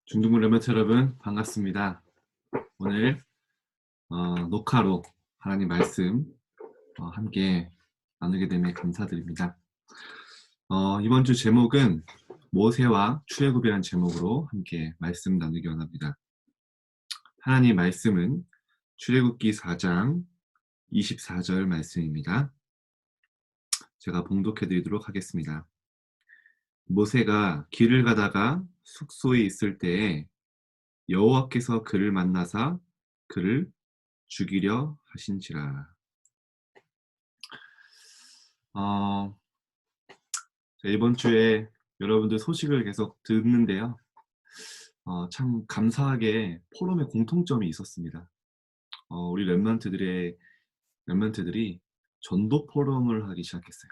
중등부 레멘트 여러분 반갑습니다. 오늘 녹화로 하나님 말씀 함께 나누게 됨에 감사드립니다. 이번 주 제목은 모세와 출애굽이라는 제목으로 함께 말씀 나누기 원합니다. 하나님 말씀은 출애굽기 4장 24절 말씀입니다. 제가 봉독해 드리도록 하겠습니다. 모세가 길을 가다가 숙소에 있을 때에 여호와께서 그를 만나사 그를 죽이려 하신지라. 어, 이번 주에 여러분들 소식을 계속 듣는데요. 참 감사하게 포럼에 공통점이 있었습니다. 우리 랩런트들이 전도 포럼을 하기 시작했어요.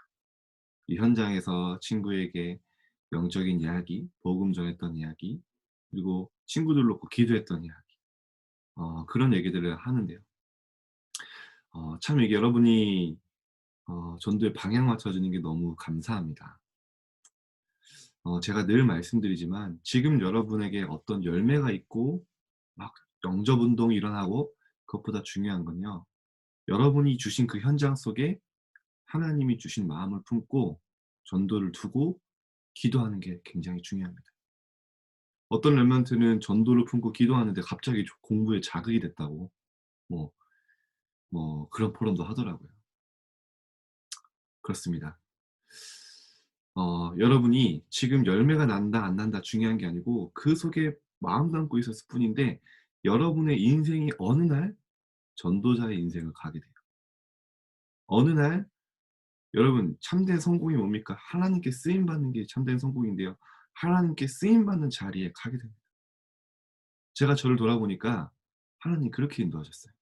이 현장에서 친구에게 영적인 이야기, 복음 전했던 이야기, 그리고 친구들 놓고 기도했던 이야기, 그런 얘기들을 하는데요. 참 이게 여러분이 전도에 방향 맞춰주는 게 너무 감사합니다. 제가 늘 말씀드리지만 지금 여러분에게 어떤 열매가 있고 막 영접 운동이 일어나고 그것보다 중요한 건요. 여러분이 주신 그 현장 속에 하나님이 주신 마음을 품고 전도를 두고 기도하는 게 굉장히 중요합니다. 어떤 랩런트는 전도를 품고 기도하는데 갑자기 공부에 자극이 됐다고 뭐, 그런 포럼도 하더라고요. 그렇습니다. 여러분이 지금 열매가 난다 안 난다 중요한 게 아니고 그 속에 마음 담고 있었을 뿐인데 여러분의 인생이 어느 날 전도자의 인생을 가게 돼요. 어느 날 여러분 참된 성공이 뭡니까? 하나님께 쓰임 받는 게 참된 성공인데요. 하나님께 쓰임 받는 자리에 가게 됩니다. 제가 저를 돌아보니까 하나님 그렇게 인도하셨어요.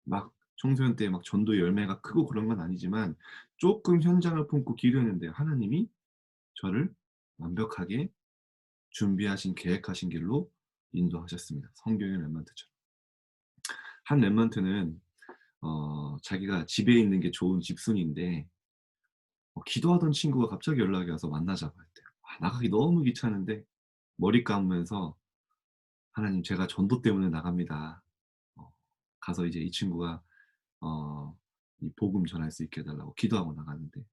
막 청소년 때 막 전도의 열매가 크고 그런 건 아니지만 조금 현장을 품고 기도했는데 하나님이 저를 완벽하게 준비하신 계획하신 길로 인도하셨습니다. 성경의 랩런트처럼. 한 랩런트는 자기가 집에 있는 게 좋은 집순이인데 기도하던 친구가 갑자기 연락이 와서 만나자고 했대요. 나가기 너무 귀찮은데 머리 감으면서 하나님 제가 전도 때문에 나갑니다. 가서 이제 이 친구가 이 복음 전할 수 있게 해달라고 기도하고 나갔는데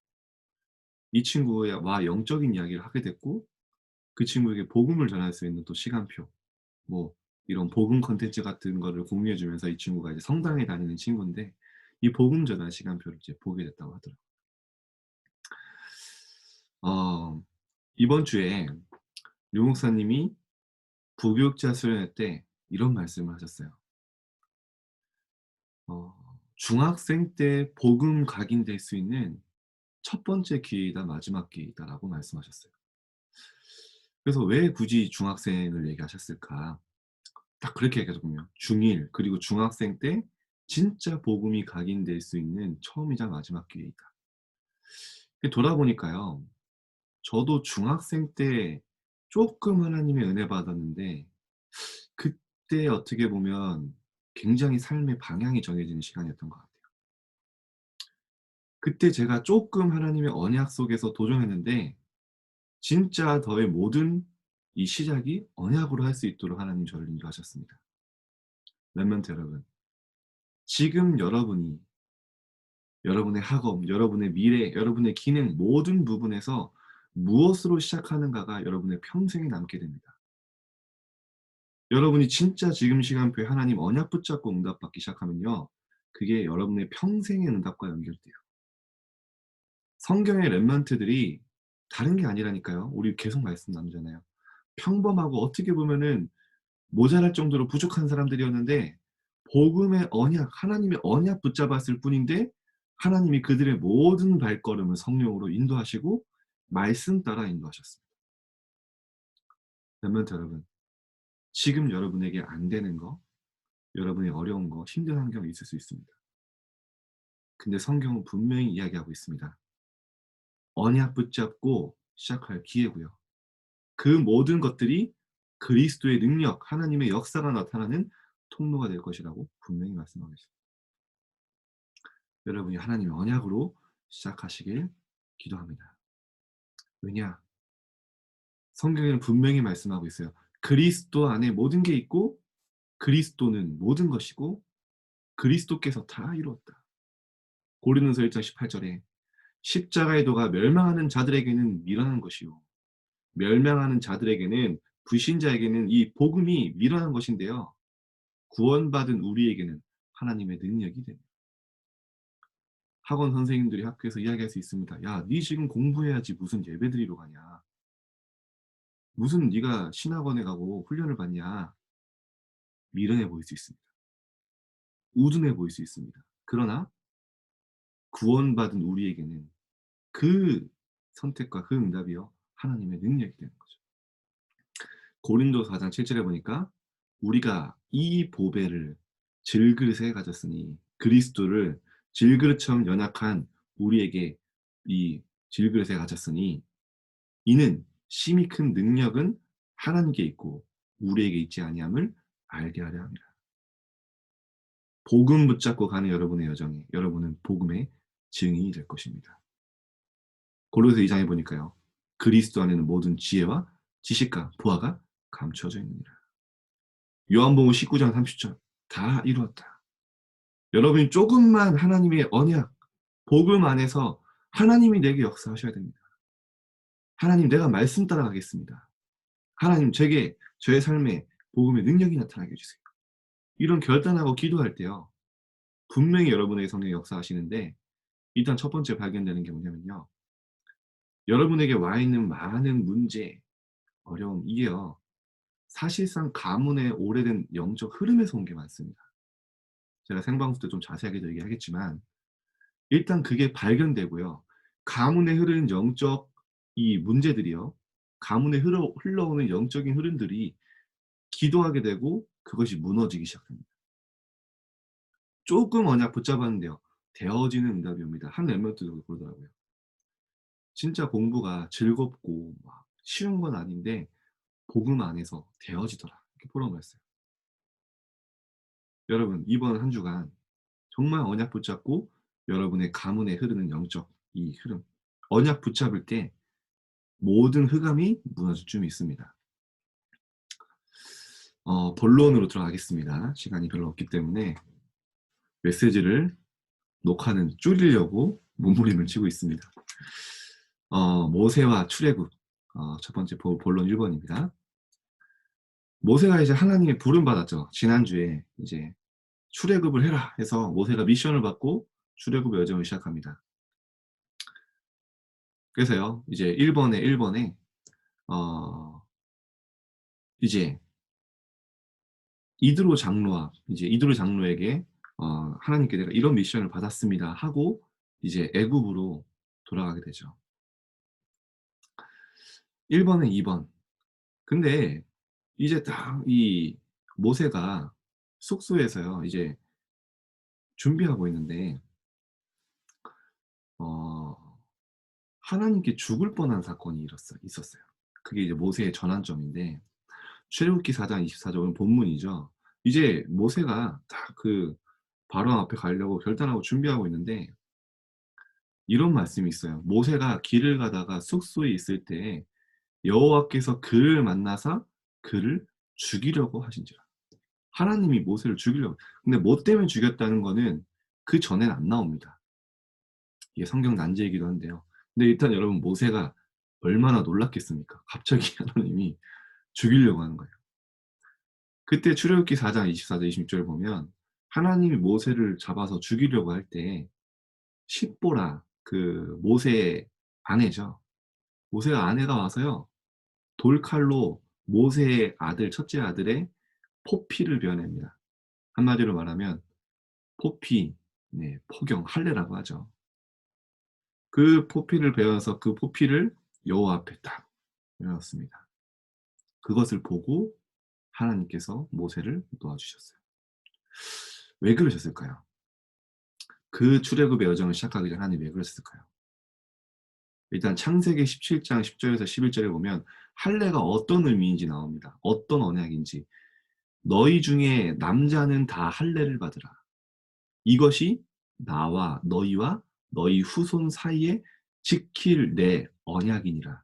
이 친구와 영적인 이야기를 하게 됐고 그 친구에게 복음을 전할 수 있는 또 시간표 뭐 이런 복음 콘텐츠 같은 거를 공유해 주면서 이 친구가 이제 성당에 다니는 친구인데 이 복음 전할 시간표를 이제 보게 됐다고 하더라고요. 이번 주에 류 목사님이 부교육자 수련회 때 이런 말씀을 하셨어요. 중학생 때 복음 각인될 수 있는 첫 번째 기회이다 마지막 기회이다라고 말씀하셨어요. 그래서 왜 굳이 중학생을 얘기하셨을까? 딱 그렇게 얘기하거든요. 중1 그리고 중학생 때 진짜 복음이 각인될 수 있는 처음이자 마지막 기회이다. 돌아보니까요. 저도 중학생 때 조금 하나님의 은혜 받았는데 그때 어떻게 보면 굉장히 삶의 방향이 정해지는 시간이었던 것 같아요. 그때 제가 조금 하나님의 언약 속에서 도전했는데 진짜 저의 모든 이 시작이 언약으로 할 수 있도록 하나님 저를 인도하셨습니다. 랩런트 여러분, 지금 여러분이 여러분의 학업, 여러분의 미래, 여러분의 기능 모든 부분에서 무엇으로 시작하는가가 여러분의 평생에 남게 됩니다. 여러분이 진짜 지금 시간표에 하나님 언약 붙잡고 응답받기 시작하면요. 그게 여러분의 평생의 응답과 연결돼요. 성경의 랩런트들이 다른 게 아니라니까요. 우리 계속 말씀 나누잖아요. 평범하고 어떻게 보면은 모자랄 정도로 부족한 사람들이었는데 복음의 언약, 하나님의 언약 붙잡았을 뿐인데 하나님이 그들의 모든 발걸음을 성령으로 인도하시고 말씀 따라 인도하셨습니다. 랩런트 여러분, 지금 여러분에게 안 되는 거, 여러분이 어려운 거, 힘든 환경이 있을 수 있습니다. 근데 성경은 분명히 이야기하고 있습니다. 언약 붙잡고 시작할 기회고요. 그 모든 것들이 그리스도의 능력, 하나님의 역사가 나타나는 통로가 될 것이라고 분명히 말씀하고 있습니다. 여러분이 하나님의 언약으로 시작하시길 기도합니다. 왜냐? 성경에는 분명히 말씀하고 있어요. 그리스도 안에 모든 게 있고 그리스도는 모든 것이고 그리스도께서 다 이루었다. 고린도서 1장 18절에 십자가의 도가 멸망하는 자들에게는 미련한 것이요 멸망하는 자들에게는 불신자에게는 이 복음이 미련한 것인데요. 구원받은 우리에게는 하나님의 능력이 됩니다. 학원 선생님들이 학교에서 이야기할 수 있습니다. "야, 네 지금 공부해야지 무슨 예배드리러 가냐. 무슨 네가 신학원에 가고 훈련을 받냐." 미련해 보일 수 있습니다. 우둔해 보일 수 있습니다. 그러나 구원받은 우리에게는 그 선택과 그 응답이요 하나님의 능력이 되는 거죠. 고린도서 4장 7절에 보니까 우리가 이 보배를 질그릇에 가졌으니 그리스도를 질그릇처럼 연약한 우리에게 이 질그릇에 가졌으니 이는 심히 큰 능력은 하나님께 있고 우리에게 있지 아니함을 알게 하려 함이라. 복음 붙잡고 가는 여러분의 여정에 여러분은 복음의 증인이 될 것입니다. 고린도서 2장에 보니까요. 그리스도 안에는 모든 지혜와 지식과 보화가 감춰져 있느니라. 요한복음 19장 30절 다 이루었다. 여러분이 조금만 하나님의 언약, 복음 안에서 하나님이 내게 역사하셔야 됩니다. 하나님 내가 말씀 따라가겠습니다. 하나님 제게 저의 삶에 복음의 능력이 나타나게 해주세요. 이런 결단하고 기도할 때요. 분명히 여러분에게 성령이 역사하시는데 일단 첫 번째 발견되는 게 뭐냐면요. 여러분에게 와 있는 많은 문제, 어려움 이게요. 사실상 가문의 오래된 영적 흐름에서 온 게 많습니다. 제가 생방송 때 좀 자세하게 얘기하겠지만 일단 그게 발견되고요. 가문에 흐르는 영적 이 문제들이요. 가문에 흘러오는 영적인 흐름들이 기도하게 되고 그것이 무너지기 시작합니다. 조금 언약 붙잡았는데요. 되어지는 응답이 옵니다. 한 랩런트도 그러더라고요. 진짜 공부가 즐겁고 막 쉬운 건 아닌데 복음 안에서 되어지더라. 이렇게 포럼했어요. 여러분 이번 한 주간 정말 언약 붙잡고 여러분의 가문에 흐르는 영적 이 흐름 언약 붙잡을 때 모든 흑암이 무너질 줄 믿습니다. 본론으로 들어가겠습니다. 시간이 별로 없기 때문에 메시지를 녹화는 줄이려고 몸부림을 치고 있습니다. 모세와 출애굽 첫 번째 본론 1번입니다. 모세가 이제 하나님의 부름 받았죠. 지난주에 이제 출애굽을 해라 해서 모세가 미션을 받고 출애굽의 여정을 시작합니다. 그래서요 이제 1번에 이제 이드로 장로에게 하나님께 내가 이런 미션을 받았습니다 하고 이제 애굽으로 돌아가게 되죠. 1번에 2번. 근데 이제 딱 이 모세가 숙소에서요 이제 준비하고 있는데 어 하나님께 죽을 뻔한 사건이 있었어요. 그게 이제 모세의 전환점인데 출애굽기 4장 24절 본문이죠. 이제 모세가 딱 그 바로 앞에 가려고 결단하고 준비하고 있는데 이런 말씀이 있어요. 모세가 길을 가다가 숙소에 있을 때 여호와께서 그를 만나사 그를 죽이려고 하신지라. 하나님이 모세를 죽이려고. 근데 뭐 때문에 죽였다는 거는 그 전엔 안 나옵니다. 이게 성경 난제이기도 한데요. 근데 일단 여러분 모세가 얼마나 놀랐겠습니까? 갑자기 하나님이 죽이려고 하는 거예요. 그때 출애굽기 4장 24절 26절 보면 하나님이 모세를 잡아서 죽이려고 할 때 십보라 그 모세의 아내죠. 모세의 아내가 와서요. 돌칼로 모세의 아들 첫째 아들의 포피를 베어냅니다. 한마디로 말하면 포피, 네, 포경, 할례라고 하죠. 그 포피를 베어서 그 포피를 여호와 앞에 딱 내놨습니다. 그것을 보고 하나님께서 모세를 놓아주셨어요. 왜 그러셨을까요? 그 출애굽의 여정을 시작하기 전에 하나님이 왜 그러셨을까요? 일단 창세기 17장 10절에서 11절에 보면 할례가 어떤 의미인지 나옵니다. 어떤 언약인지. 너희 중에 남자는 다 할례를 받으라. 이것이 나와 너희와 너희 후손 사이에 지킬 내 언약이니라.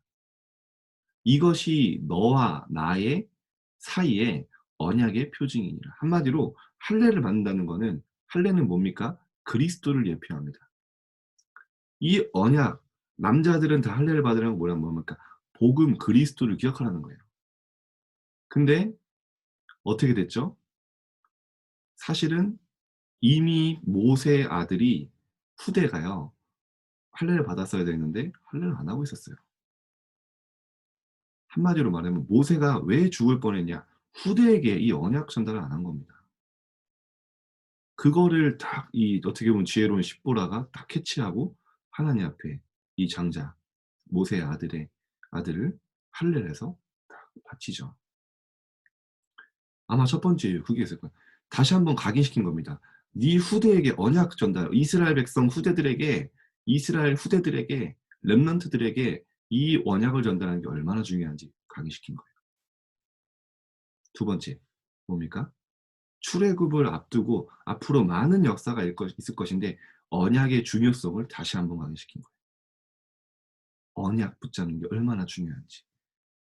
이것이 너와 나의 사이에 언약의 표징이니라. 한마디로 할례를 받는다는 거는, 할례는 뭡니까? 그리스도를 예표합니다. 이 언약, 남자들은 다 할례를 받으려면 뭐라 뭡니까? 복음 그리스도를 기억하라는 거예요. 근데 어떻게 됐죠? 사실은 이미 모세의 아들이 후대가요, 할례를 받았어야 되는데 할례를 안 하고 있었어요. 한마디로 말하면 모세가 왜 죽을 뻔했냐? 후대에게 이 언약 전달을 안 한 겁니다. 그거를 딱 이 어떻게 보면 지혜로운 십보라가 딱 캐치하고 하나님 앞에 이 장자 모세의 아들을 할례를 해서 딱 바치죠. 아마 첫 번째 이유 그게 있을 거예요. 다시 한번 각인시킨 겁니다. 네 후대에게 언약 전달, 이스라엘 백성 후대들에게, 이스라엘 후대들에게, 렘넌트들에게 이 언약을 전달하는 게 얼마나 중요한지 각인시킨 거예요. 두 번째 뭡니까? 출애굽을 앞두고 앞으로 많은 역사가 있을 것인데 언약의 중요성을 다시 한번 각인시킨 거예요. 언약 붙잡는 게 얼마나 중요한지.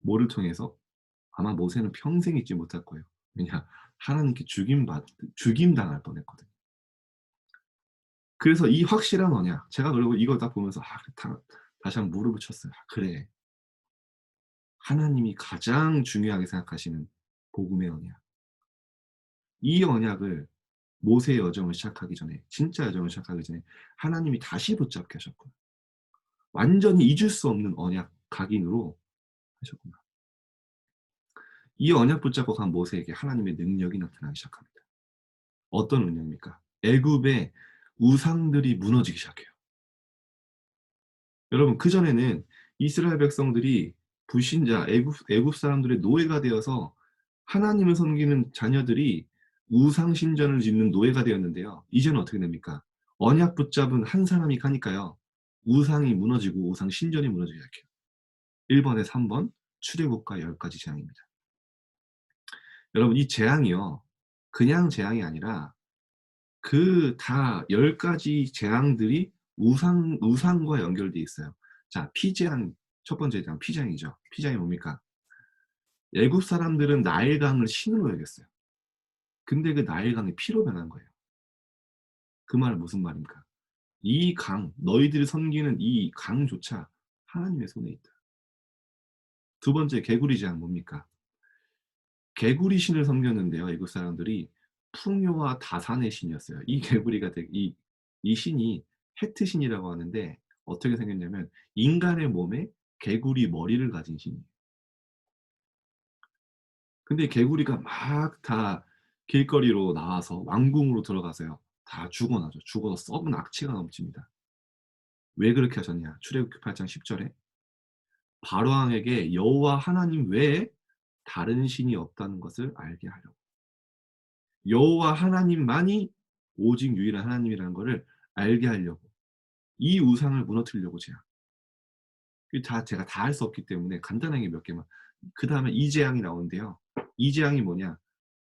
뭐를 통해서? 아마 모세는 평생 잊지 못할 거예요. 왜냐? 하나님께 죽임당할 뻔했거든요. 그래서 이 확실한 언약, 제가 그리고 이거 딱 보면서 다시 한번 무릎을 쳤어요. '아 그래. 하나님이 가장 중요하게 생각하시는 복음의 언약. 이 언약을 모세의 여정을 시작하기 전에, 진짜 여정을 시작하기 전에 하나님이 다시 붙잡게 하셨구나. 완전히 잊을 수 없는 언약 각인으로 하셨구나.' 이 언약 붙잡고 간 모세에게 하나님의 능력이 나타나기 시작합니다. 어떤 능력입니까? 애굽의 우상들이 무너지기 시작해요. 여러분 그전에는 이스라엘 백성들이 불신자 애굽 사람들의 노예가 되어서 하나님을 섬기는 자녀들이 우상 신전을 짓는 노예가 되었는데요. 이제는 어떻게 됩니까? 언약 붙잡은 한 사람이 가니까요. 우상이 무너지고 우상 신전이 무너지기 시작해요. 1 번에 3번 출애굽과 10 가지 재앙입니다. 여러분 이 재앙이요, 그냥 재앙이 아니라 그 다 10 가지 재앙들이 우상과 연결돼 있어요. 자 피재앙, 첫 번째 재앙 피재앙이죠. 피재앙이 뭡니까? 애굽 사람들은 나일강을 신으로 여겼어요. 근데 그 나일강이 피로 변한 거예요. 그 말은 무슨 말입니까? 이 강, 너희들이 섬기는 이 강조차 하나님의 손에 있다. 두 번째 개구리 재앙 뭡니까? 개구리 신을 섬겼는데요, 애굽 사람들이. 풍요와 다산의 신이었어요. 이 개구리가 되게 이 신이 헤트 신이라고 하는데 어떻게 생겼냐면 인간의 몸에 개구리 머리를 가진 신이에요. 근데 개구리가 막 다 길거리로 나와서 왕궁으로 들어가서요, 다 죽어나죠. 죽어서 썩은 악취가 넘칩니다. 왜 그렇게 하셨냐? 출애굽기 8장 10 절에 바로 왕에게 여호와 하나님 외에 다른 신이 없다는 것을 알게 하려고. 여호와 하나님만이 오직 유일한 하나님이라는 거를 알게 하려고. 이 우상을 무너뜨리려고 제안. 그 다 제가 다 할 수 없기 때문에 간단하게 몇 개만. 그다음에 이 재앙이 나오는데요. 이 재앙이 뭐냐?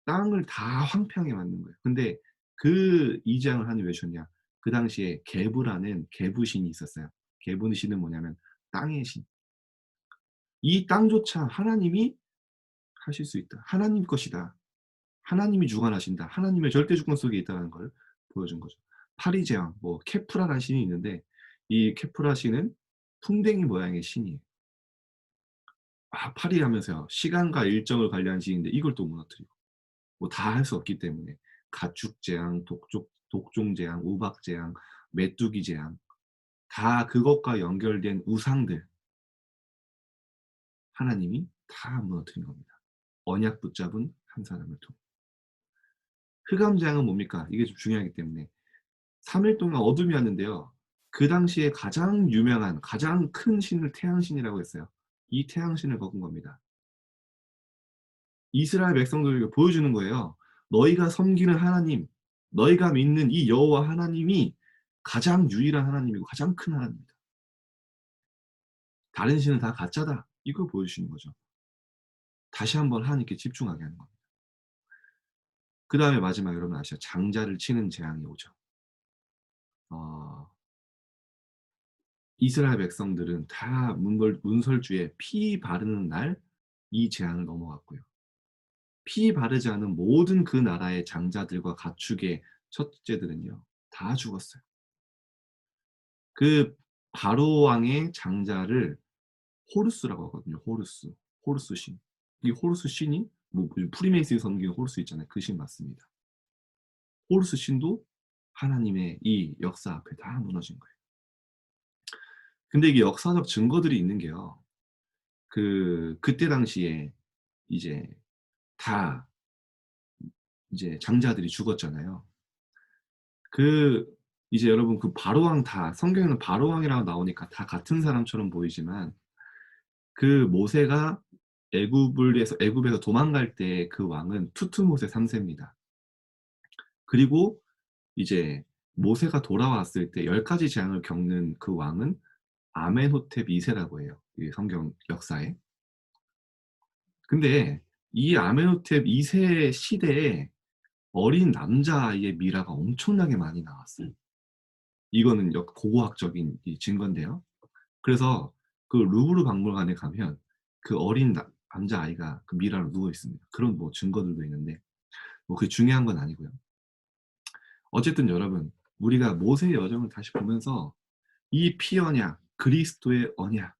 땅을 다 황폐하게 만든 거예요. 근데 그 이 재앙을 하나님이 왜 주셨냐? 그 당시에 게브라는 게브신이 있었어요. 게브신은 뭐냐면 땅의 신. 이 땅조차 하나님이 하실 수 있다. 하나님 것이다. 하나님이 주관하신다. 하나님의 절대 주권 속에 있다는 걸 보여준 거죠. 파리제왕, 뭐 케프라라는 신이 있는데 이 케프라 신은 풍뎅이 모양의 신이에요. 파리하면서요, 시간과 일정을 관리하는 신인데 이걸 또 무너뜨리고 뭐 다 할 수 없기 때문에 가축 재앙, 독종재앙, 우박재앙, 메뚜기재앙, 다 그것과 연결된 우상들 하나님이 다 무너뜨린 겁니다. 언약 붙잡은 한 사람을 통해. 흑암재앙은 뭡니까? 이게 좀 중요하기 때문에 3일 동안 어둠이었는데요. 그 당시에 가장 유명한 가장 큰 신을 태양신이라고 했어요. 이 태양신을 먹은 겁니다. 이스라엘 백성들에게 보여주는 거예요. 너희가 섬기는 하나님, 너희가 믿는 이 여호와 하나님이 가장 유일한 하나님이고 가장 큰 하나님이다. 다른 신은 다 가짜다. 이걸 보여주시는 거죠. 다시 한번 하나님께 집중하게 하는 겁니다. 그다음에 마지막 여러분 아시죠? 장자를 치는 재앙이 오죠. 어 이스라엘 백성들은 다 문설주에 피 바르는 날 이 재앙을 넘어갔고요. 피 바르지 않은 모든 그 나라의 장자들과 가축의 첫째들은요 다 죽었어요. 그 바로 왕의 장자를 호루스라고 하거든요. 호루스. 호루스 신. 이 호루스 신이 뭐 프리메이슨이 섬기는 호루스 있잖아요. 그 신 맞습니다. 호루스 신도 하나님의 이 역사 앞에 다 무너진 거예요. 근데 이게 역사적 증거들이 있는 게요. 그때 당시에 이제 다 이제 장자들이 죽었잖아요. 그 이제 여러분 그 바로왕 다 성경에는 바로왕이라고 나오니까 다 같은 사람처럼 보이지만 그 모세가 애굽에서 도망갈 때 그 왕은 투트모세 3 세입니다. 그리고 이제 모세가 돌아왔을 때 10 가지 재앙을 겪는 그 왕은 아멘호텝 2 세라고 해요. 이 성경 역사에. 근데 이 아멘호텝 2세 시대에 어린 남자아이의 미라가 엄청나게 많이 나왔어요. 이거는 고고학적인 이 증거인데요. 그래서 그 루브르 박물관에 가면 그 어린 남자아이가 그 미라로 누워 있습니다. 그런 뭐 증거들도 있는데 뭐 그게 중요한 건 아니고요. 어쨌든 여러분 우리가 모세의 여정을 다시 보면서 이 피언약, 그리스도의 언약,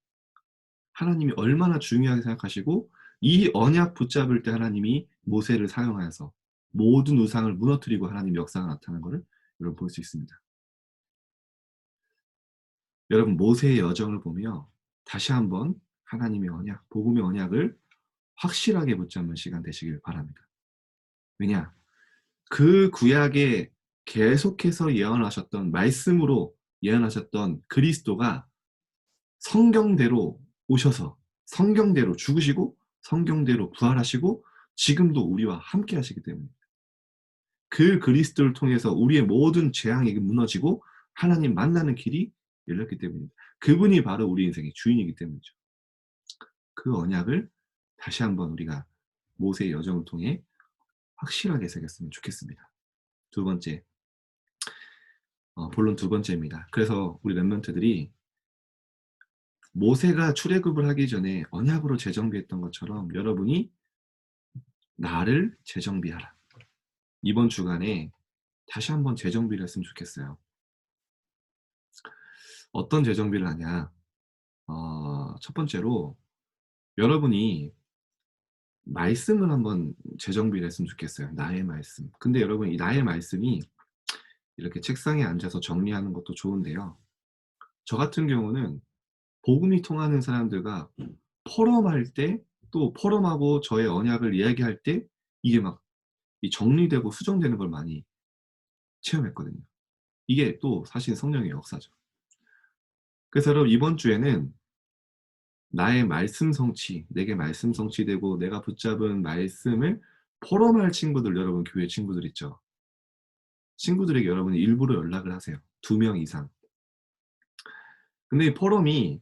하나님이 얼마나 중요하게 생각하시고 이 언약 붙잡을 때 하나님이 모세를 사용하여서 모든 우상을 무너뜨리고 하나님 역사가 나타나는 것을 여러분 볼 수 있습니다. 여러분 모세의 여정을 보며 다시 한번 하나님의 언약, 복음의 언약을 확실하게 붙잡는 시간 되시길 바랍니다. 왜냐? 그 구약에 계속해서 예언하셨던 말씀으로 예언하셨던 그리스도가 성경대로 오셔서 성경대로 죽으시고 성경대로 부활하시고 지금도 우리와 함께 하시기 때문입니다. 그 그리스도를 통해서 우리의 모든 재앙이 무너지고 하나님 만나는 길이 열렸기 때문입니다. 그분이 바로 우리 인생의 주인이기 때문이죠. 그 언약을 다시 한번 우리가 모세의 여정을 통해 확실하게 새겼으면 좋겠습니다. 두 번째, 본론 두 번째입니다. 그래서 우리 랩런트들이 모세가 출애굽을 하기 전에 언약으로 재정비했던 것처럼 여러분이 나를 재정비하라. 이번 주간에 다시 한번 재정비를 했으면 좋겠어요. 어떤 재정비를 하냐? 첫 번째로 여러분이 말씀을 한번 재정비를 했으면 좋겠어요. 나의 말씀. 근데 여러분 이 나의 말씀이 이렇게 책상에 앉아서 정리하는 것도 좋은데요. 저 같은 경우는 복음이 통하는 사람들과 포럼할 때 또 포럼하고 저의 언약을 이야기할 때 이게 막 이 정리되고 수정되는 걸 많이 체험했거든요. 이게 또 사실 성령의 역사죠. 그래서 여러분 이번 주에는 나의 말씀 성취, 내게 말씀 성취되고 내가 붙잡은 말씀을 포럼할 친구들, 여러분 교회 친구들 있죠. 친구들에게 여러분이 일부러 연락을 하세요. 2명 이상. 근데 이 포럼이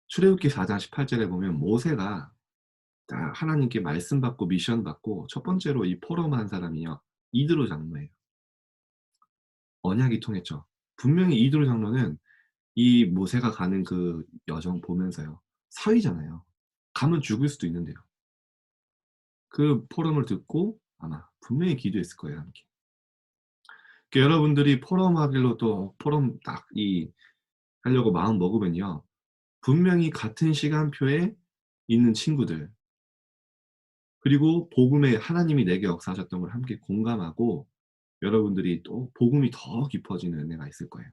출애굽기 4장 18절에 보면 모세가 딱 하나님께 말씀 받고 미션 받고 첫 번째로 이 포럼한 사람이요. 이드로 장로예요. 언약이 통했죠. 분명히 이드로 장로는 이 모세가 가는 그 여정 보면서요. 사위잖아요. 가면 죽을 수도 있는데요. 그 포럼을 듣고 아마 분명히 기도했을 거예요, 함께. 그러니까 여러분들이 포럼 하길로 또 포럼 딱 하려고 마음 먹으면요. 분명히 같은 시간표에 있는 친구들, 그리고 복음에 하나님이 내게 역사하셨던 걸 함께 공감하고 여러분들이 또 복음이 더 깊어지는 은혜가 있을 거예요.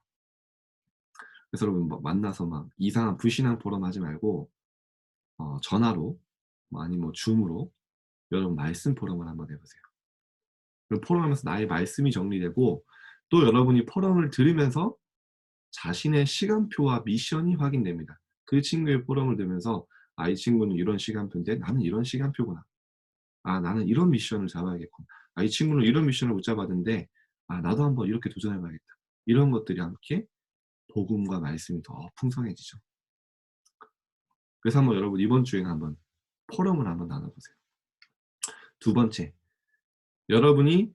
그래서 여러분 막 만나서 막 이상한 불신앙 포럼 하지 말고 전화로 아니면 뭐 줌으로 여러분 말씀 포럼을 한번 해 보세요. 그럼 포럼하면서 나의 말씀이 정리되고 또 여러분이 포럼을 들으면서 자신의 시간표와 미션이 확인됩니다. 그 친구의 포럼을 들으면서 '아 이 친구는 이런 시간표인데 나는 이런 시간표구나. 아 나는 이런 미션을 잡아야겠구나. 아 이 친구는 이런 미션을 못 잡았는데 아 나도 한번 이렇게 도전해 봐야겠다.' 이런 것들이 함께 복음과 말씀이 더 풍성해지죠. 그래서 한번 여러분 이번 주에는 한번 포럼을 한번 나눠 보세요. 두 번째, 여러분이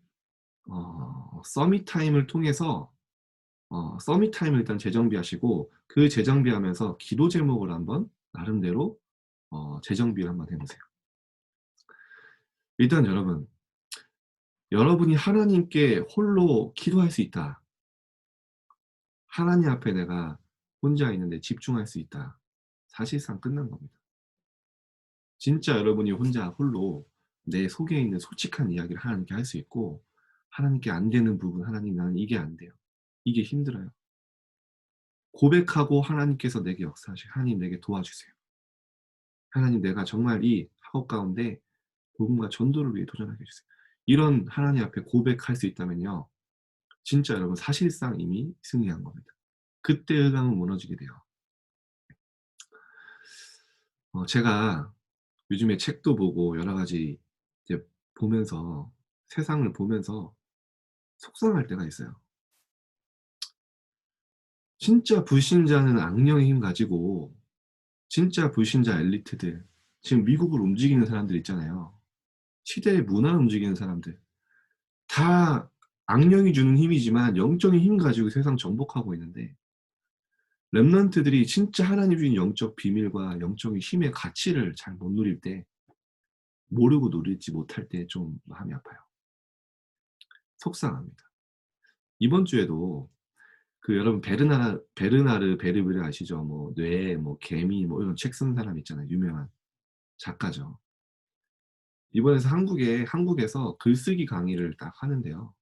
서밋 타임을 통해서 서밋 타임을 일단 재정비하시고 그 재정비하면서 기도 제목을 한번 나름대로 재정비를 한번 해 보세요. 일단 여러분, 여러분이 하나님께 홀로 기도할 수 있다. 하나님 앞에 내가 혼자 있는데 집중할 수 있다. 사실상 끝난 겁니다. 진짜 여러분이 혼자 홀로 내 속에 있는 솔직한 이야기를 하나님께 할 수 있고, 하나님께 안 되는 부분 "하나님 나는 이게 안 돼요." 이게 힘들어요. 고백하고 하나님께서 내게 역사하시고 "하나님 내게 도와주세요. 하나님 내가 정말 이 학업 가운데 복음과 전도를 위해 도전하게 해 주세요." 이런 하나님 앞에 고백할 수 있다면요, 진짜 여러분 사실상 이미 승리한 겁니다. 그때 의감은 무너지게 돼요. 제가 요즘에 책도 보고 여러 가지 이제 보면서, 세상을 보면서 속상할 때가 있어요. 진짜 불신자는 악령의 힘 가지고, 진짜 불신자 엘리트들, 지금 미국을 움직이는 사람들 있잖아요. 시대의 문화를 움직이는 사람들. 다 악령이 주는 힘이지만 영적인 힘 가지고 세상 정복하고 있는데, 렘넌트들이 진짜 하나님 주신 영적 비밀과 영적인 힘의 가치를 잘 못 누릴 때, 모르고 누리지 못할 때 좀 마음이 아파요. 속상합니다. 이번 주에도 여러분 베르나르 베르베르 아시죠? 뭐 뇌 뭐 개미 뭐 이런 책 쓴 사람 있잖아요. 유명한 작가죠. 이번에서 한국에서 글쓰기 강의를 딱 하는데요.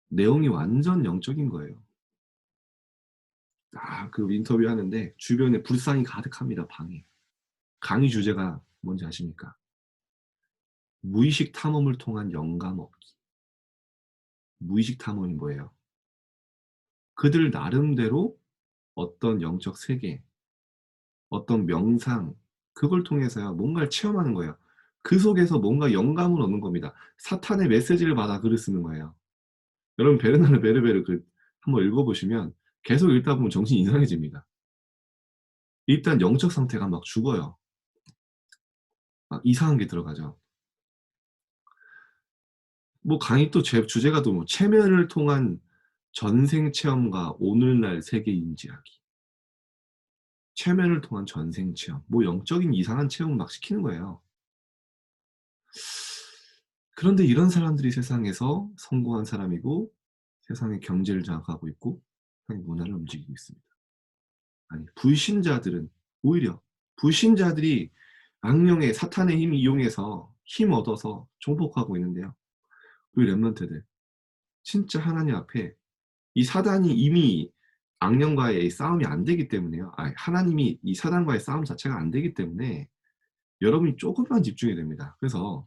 내용이 완전 영적인 거예요. 인터뷰하는데 주변에 불상이 가득합니다, 방에. 강의 주제가 뭔지 아십니까? 무의식 탐험을 통한 영감 얻기. 무의식 탐험이 뭐예요? 그들 나름대로 어떤 영적 세계, 어떤 명상, 그걸 통해서요 뭔가를 체험하는 거예요. 그 속에서 뭔가 영감을 얻는 겁니다. 사탄의 메시지를 받아 글을 쓰는 거예요. 여러분 베르나르 베르베르 한번 읽어 보시면 계속 읽다 보면 정신이 이상해집니다. 일단 영적 상태가 막 죽어요. 막 이상한 게 들어가죠. 뭐 강의 또 주제가 또 뭐 체면을 통한 전생 체험과 오늘날 세계 인지하기. 체면을 통한 전생 체험. 뭐 영적인 이상한 체험 막 시키는 거예요. 그런데 이런 사람들이 세상에서 성공한 사람이고, 세상의 경제를 장악하고 있고, 세상의 문화를 움직이고 있습니다. 아니, 불신자들은 오히려, 불신자들이 악령의 사탄의 힘 이용해서 힘 얻어서 정복하고 있는데요. 우리 렘넌트들 진짜 하나님 앞에, 이 사단이 이미 악령과의 싸움이 안 되기 때문에요. 하나님이 이 사단과의 싸움 자체가 안 되기 때문에 여러분이 쪼금만 집중해야 됩니다. 그래서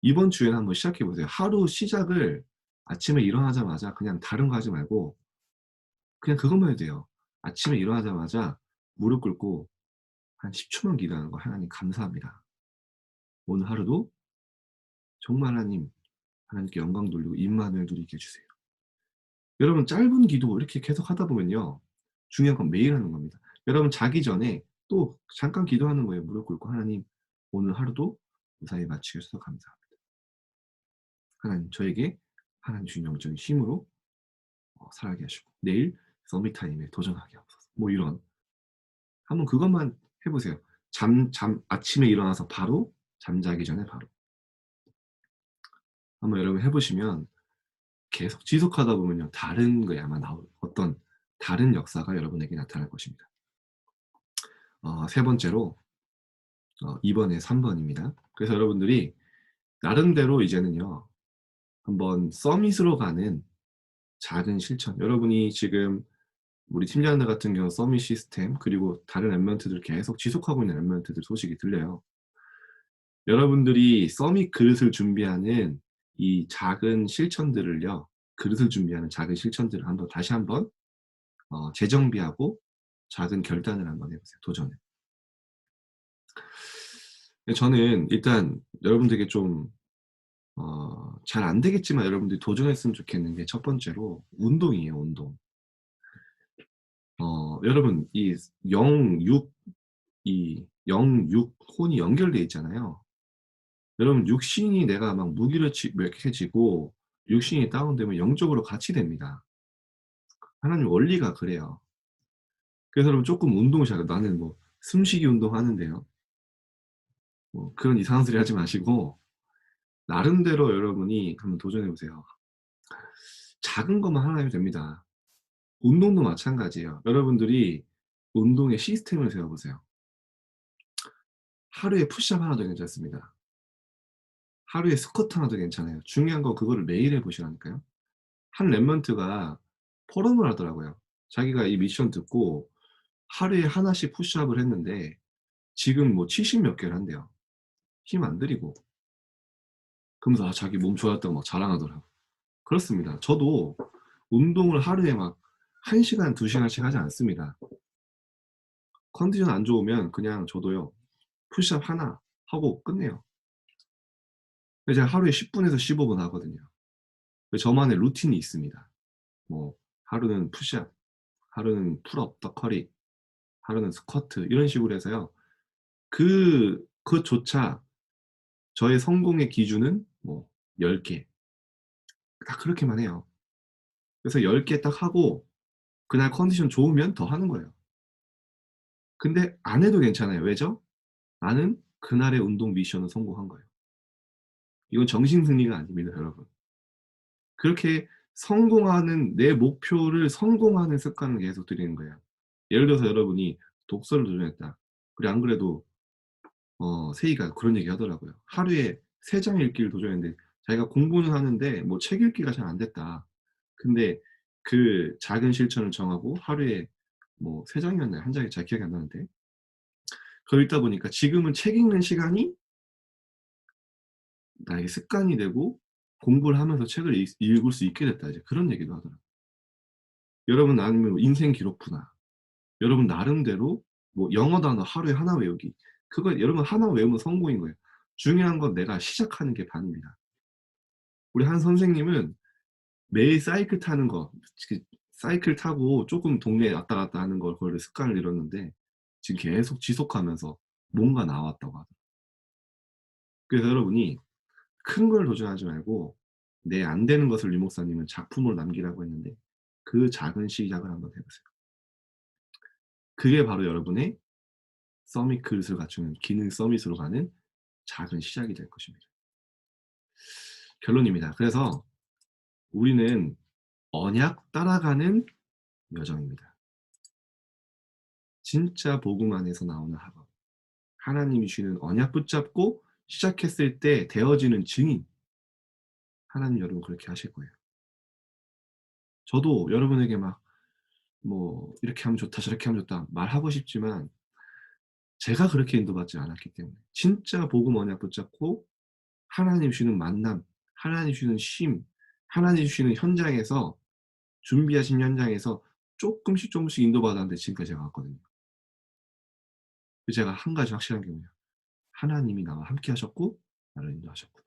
이번 주에는 한번 시작해 보세요. 하루 시작을 아침에 일어나자마자 그냥 다른 거 하지 말고 그냥 그것만 해도 돼요. 아침에 일어나자마자 무릎 꿇고 한 10 초만 기도하는 거. "하나님 감사합니다. 오늘 하루도 정말 하나님께 영광 돌리고 임만을 누리게 해 주세요." 여러분 짧은 기도 이렇게 계속 하다 보면요, 중요한 건 매일 하는 겁니다. 여러분 자기 전에 또 잠깐 기도하는 거예요. 무릎 꿇고 "하나님 오늘 하루도 무사히 마치게 해 주셔서 감사합니다. 하나님 저에게 하나님 주신 영적인 힘으로 살게 하시고 내일 서밋 타임에 도전하게 하옵소서." 뭐 이런, 한번 그것만 해 보세요. 아침에 일어나서 바로, 잠자기 전에 바로 한번 여러분 해 보시면 계속 지속하다 보면요 다른 게 아마 나올, 어떤 다른 역사가 여러분에게 나타날 것입니다. 세 번째로, 2 번에 3 번입니다. 그래서 여러분들이 나름대로 이제는요 한번 서밋으로 가는 작은 실천, 여러분이 지금 우리 팀장들 같은 경우 서밋 시스템 그리고 다른 랩런트들 계속 지속하고 있는 랩런트들 소식이 들려요. 여러분들이 서밋 그릇을 준비하는 이 작은 실천들을요, 그릇을 준비하는 작은 실천들을 다시 한번 재정비하고 작은 결단을 한번 해 보세요, 도전을. 저는 일단 여러분들에게 좀 잘 안 되겠지만 여러분들이 도전했으면 좋겠는 게, 첫 번째로 운동이에요, 운동. 여러분 이 영, 육, 이 영, 육 혼이 연결돼 있잖아요. 여러분 육신이 내가 막 무기력해지고 육신이 다운되면 영적으로 같이 됩니다. 하나님 원리가 그래요. 그래서 여러분 쪼끔 운동을 시작해요. 나는 뭐 숨쉬기 운동하는데요. 뭐 그런 이상한 소리 하지 마시고 나름대로 여러분이 한번 도전해 보세요. 작은 것만 하나면 됩니다. 운동도 마찬가지예요. 여러분들이 운동의 시스템을 세워 보세요. 하루에 푸시업 하나도 괜찮습니다. 하루에 스쿼트 하나도 괜찮아요. 중요한 건 그거를 매일 해 보시라니까요. 한 랩런트가 포럼을 하더라고요. 자기가 이 미션 듣고 하루에 하나씩 푸시업을 했는데 지금 뭐 70몇 개를 한대요. 힘 안 들이고. 그러면서 자기 몸 좋아졌다고 막 자랑하더라고요. 그렇습니다. 저도 운동을 하루에 막 1 시간 2 시간씩 하지 않습니다. 컨디션 안 좋으면 그냥 저도요 푸시업 하나 하고 끝내요. 근데 제가 하루에 10 분에서 15분 하거든요. 그 저만의 루틴이 있습니다. 뭐 하루는 푸시업, 하루는 풀업, 더 커리, 하루는 스쿼트 이런 식으로 해서요. 그것조차 저의 성공의 기준은 뭐 10개 딱 그렇게만 해요. 그래서 10개 딱 하고 그날 컨디션 좋으면 더 하는 거예요. 근데 안 해도 괜찮아요. 왜죠? 나는 그날의 운동 미션은 성공한 거예요. 이건 정신 승리가 아닙니다, 여러분. 그렇게 성공하는 내 목표를 성공하는 습관을 계속 들이는 거예요. 예를 들어서 여러분이 독서를 도전했다. 그래 안 그래도 세이가 그런 얘기 하더라고요. 하루에 3장 읽기를 도전했는데 자기가 공부는 하는데 뭐 책 읽기가 잘 안 됐다. 근데 그 작은 실천을 정하고 하루에 뭐 3 장이었나요? 1 장이 잘 기억이 안 나는데 그걸 읽다 보니까 지금은 책 읽는 시간이 나에게 습관이 되고 공부를 하면서 책을 읽을 수 있게 됐다. 이제 그런 얘기도 하더라고요. 여러분 아니면 뭐 인생 기록부나 여러분 나름대로 뭐 영어 단어 하루에 하나 외우기. 그거 여러분 하나 외우면 성공인 거예요. 중요한 건 내가 시작하는 게 반입니다. 우리 한 선생님은 매일 사이클 타는 거 그 사이클 타고 쪼끔 동네 왔다 갔다 하는 걸 그거를 습관을 들였는데 지금 계속 지속하면서 뭔가 나왔다고 하더라고요. 그래서 여러분이 큰 걸 도전하지 말고 내 안 되는 것을 유 목사님은 작품으로 남기라고 했는데 그 작은 시작을 한번 해 보세요. 그게 바로 여러분의 서밋 그릇을 갖추는 기능 서밋으로 가는 작은 시작이 될 것입니다. 결론입니다. 그래서 우리는 언약 따라가는 여정입니다. 진짜 복음 안에서 나오는 학업. 하나님이 주시는 언약 붙잡고 시작했을 때 되어지는 증인. 하나님 여러분 그렇게 하실 거예요. 저도 여러분에게 막 뭐 "이렇게 하면 좋다. 저렇게 하면 좋다." 말하고 싶지만 제가 그렇게 인도받지 않았기 때문에 진짜 복음 언약 붙잡고 하나님 주시는 만남, 하나님 주시는 쉼, 하나님 주시는 현장에서 준비하신 현장에서 쪼끔씩 쪼금씩 인도받았는데 지금까지 제가 왔거든요. 그래서 제가 한 가지 확실한 게 뭐냐. 하나님이 나와 함께 하셨고 나를 인도하셨구나.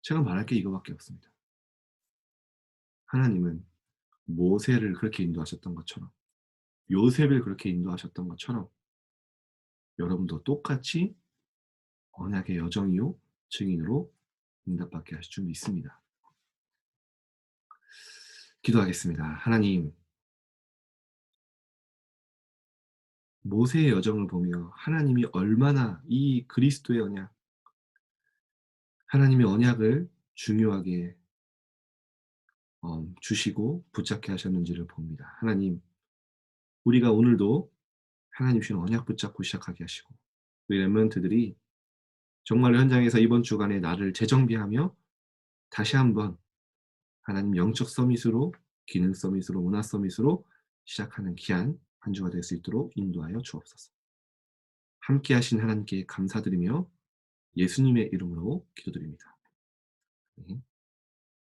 제가 말할 게 이거밖에 없습니다. 하나님은 모세를 그렇게 인도하셨던 것처럼 요셉을 그렇게 인도하셨던 것처럼 여러분도 똑같이 언약의 여정이요 증인으로 응답받게 하실 줄 믿습니다. 기도하겠습니다. 하나님, 모세의 여정을 보며 하나님이 얼마나 이 그리스도의 언약, 하나님의 언약을 중요하게 주시고 붙잡게 하셨는지를 봅니다. 하나님, 우리가 오늘도 하나님 주신 언약 붙잡고 시작하게 하시고 우리 렘넌트들이 정말 현장에서 이번 주간에 나를 재정비하며 다시 한번 하나님 영적 서밋으로 기능 서밋으로 문화 서밋으로 시작하는 귀한 한 주가 될 수 있도록 인도하여 주옵소서. 함께 하신 하나님께 감사드리며 예수님의 이름으로 기도드립니다. 네.